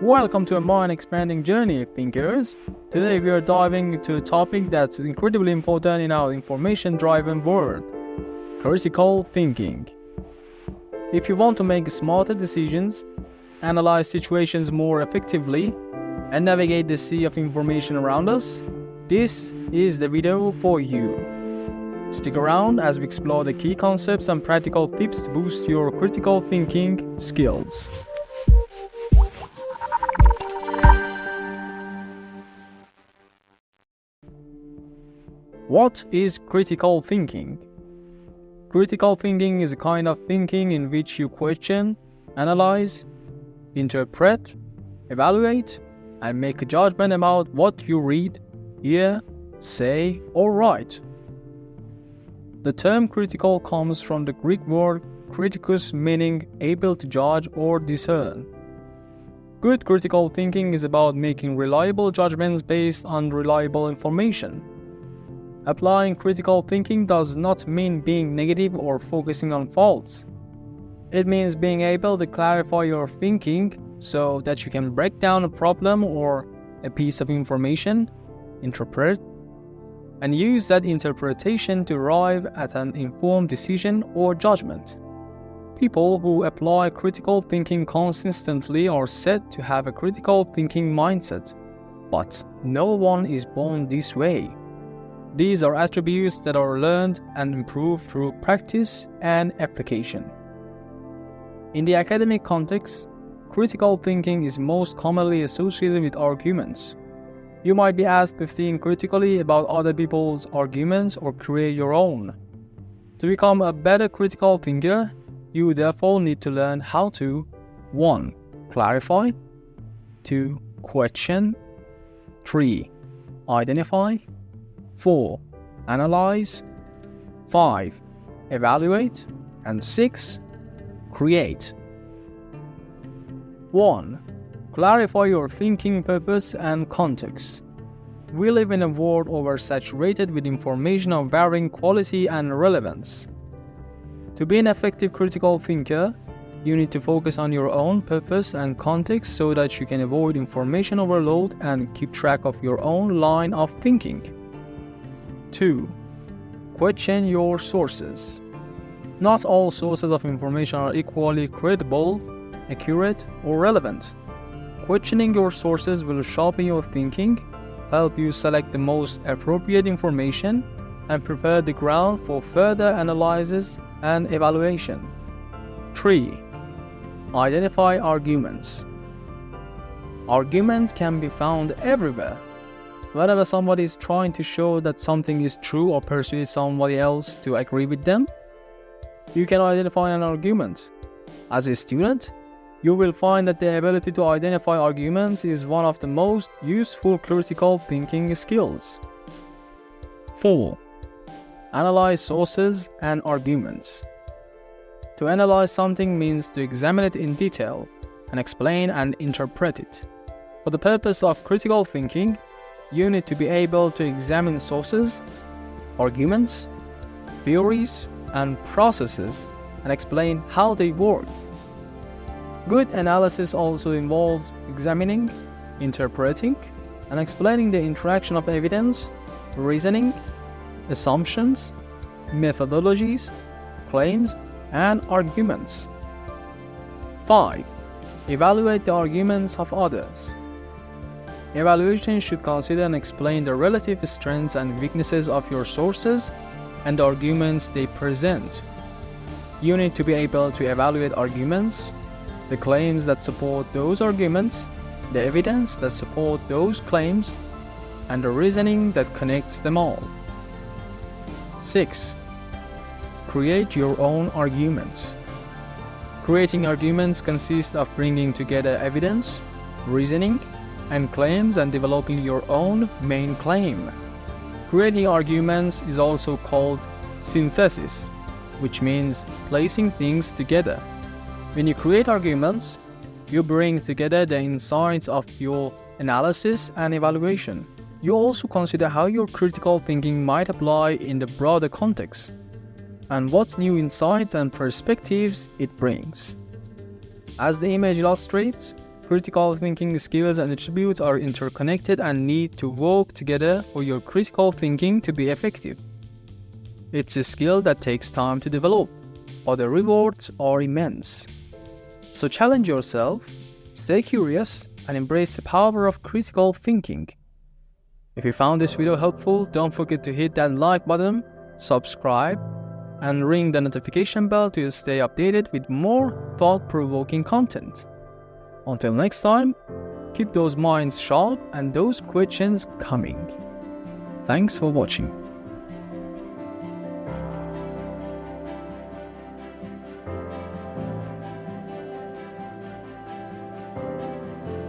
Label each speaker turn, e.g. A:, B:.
A: Welcome to a mind-expanding journey, thinkers. Today we are diving into a topic that's incredibly important in our information-driven world: critical thinking. If you want to make smarter decisions, analyze situations more effectively, and navigate the sea of information around us, this is the video for you. Stick around as we explore the key concepts and practical tips to boost your critical thinking skills. What is critical thinking? Critical thinking is a kind of thinking in which you question, analyze, interpret, evaluate, and make a judgment about what you read, hear, say, or write. The term critical comes from the Greek word kritikos, meaning able to judge or discern. Good critical thinking is about making reliable judgments based on reliable information. Applying critical thinking does not mean being negative or focusing on faults. It means being able to clarify your thinking so that you can break down a problem or a piece of information, interpret, and use that interpretation to arrive at an informed decision or judgment. People who apply critical thinking consistently are said to have a critical thinking mindset, but no one is born this way. These are attributes that are learned and improved through practice and application. In the academic context, critical thinking is most commonly associated with arguments. You might be asked to think critically about other people's arguments or create your own. To become a better critical thinker, you therefore need to learn how to 1. Clarify, 2. Question, 3. Identify, 4. Analyze, 5. Evaluate, and 6. Create. 1. Clarify your thinking purpose and context. We live in a world oversaturated with information of varying quality and relevance. To be an effective critical thinker, you need to focus on your own purpose and context so that you can avoid information overload and keep track of your own line of thinking. 2. Question your sources. Not all sources of information are equally credible, accurate, or relevant. Questioning your sources will sharpen your thinking, help you select the most appropriate information, and prepare the ground for further analysis and evaluation. 3. Identify arguments. Arguments can be found everywhere. Whenever somebody is trying to show that something is true or persuade somebody else to agree with them, you can identify an argument. As a student, you will find that the ability to identify arguments is one of the most useful critical thinking skills. 4. Analyze sources and arguments. To analyze something means to examine it in detail and explain and interpret it. For the purpose of critical thinking, you need to be able to examine sources, arguments, theories, and processes and explain how they work. Good analysis also involves examining, interpreting, and explaining the interaction of evidence, reasoning, assumptions, methodologies, claims, and arguments. 5. Evaluate the arguments of others. Evaluation should consider and explain the relative strengths and weaknesses of your sources and the arguments they present. You need to be able to evaluate arguments, the claims that support those arguments, the evidence that support those claims, and the reasoning that connects them all. 6. Create your own arguments. Creating arguments consists of bringing together evidence, reasoning, and claims and developing your own main claim. Creating arguments is also called synthesis, which means placing things together. When you create arguments, you bring together the insights of your analysis and evaluation. You also consider how your critical thinking might apply in the broader context, and what new insights and perspectives it brings. As the image illustrates, critical thinking skills and attributes are interconnected and need to work together for your critical thinking to be effective. It's a skill that takes time to develop, but the rewards are immense. So challenge yourself, stay curious, and embrace the power of critical thinking. If you found this video helpful, don't forget to hit that like button, subscribe, and ring the notification bell to stay updated with more thought-provoking content. Until next time, keep those minds sharp and those questions coming. Thanks for watching.